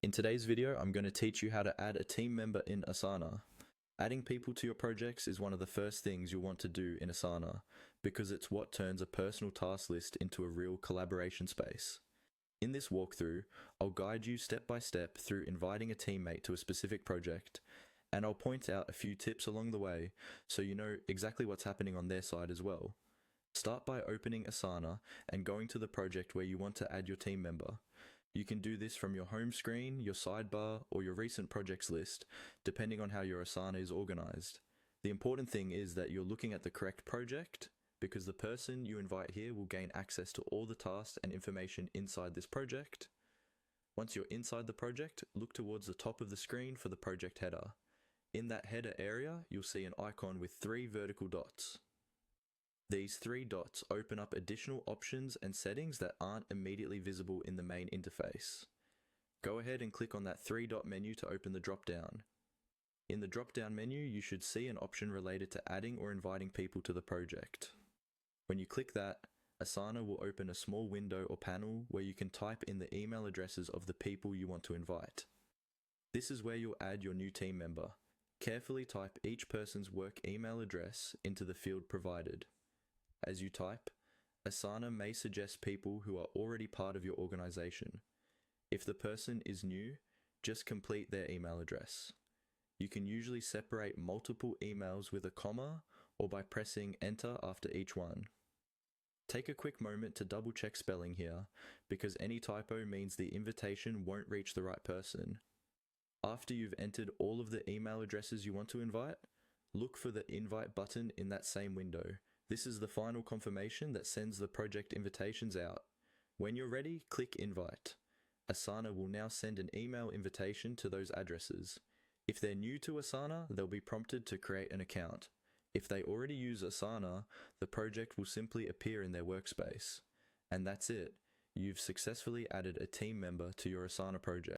In today's video, I'm going to teach you how to add a team member in Asana. Adding people to your projects is one of the first things you'll want to do in Asana, because it's what turns a personal task list into a real collaboration space. In this walkthrough, I'll guide you step by step through inviting a teammate to a specific project, and I'll point out a few tips along the way so you know exactly what's happening on their side as well. Start by opening Asana and going to the project where you want to add your team member. You can do this from your home screen, your sidebar, or your recent projects list, depending on how your Asana is organized. The important thing is that you're looking at the correct project, because the person you invite here will gain access to all the tasks and information inside this project. Once you're inside the project, look towards the top of the screen for the project header. In that header area, you'll see an icon with 3 vertical dots. These 3 dots open up additional options and settings that aren't immediately visible in the main interface. Go ahead and click on that 3-dot menu to open the drop-down. In the drop-down menu, you should see an option related to adding or inviting people to the project. When you click that, Asana will open a small window or panel where you can type in the email addresses of the people you want to invite. This is where you'll add your new team member. Carefully type each person's work email address into the field provided. As you type, Asana may suggest people who are already part of your organization. If the person is new, just complete their email address. You can usually separate multiple emails with a comma or by pressing enter after each one. Take a quick moment to double check spelling here, because any typo means the invitation won't reach the right person. After you've entered all of the email addresses you want to invite, look for the invite button in that same window. This is the final confirmation that sends the project invitations out. When you're ready, click Invite. Asana will now send an email invitation to those addresses. If they're new to Asana, they'll be prompted to create an account. If they already use Asana, the project will simply appear in their workspace. And that's it. You've successfully added a team member to your Asana project.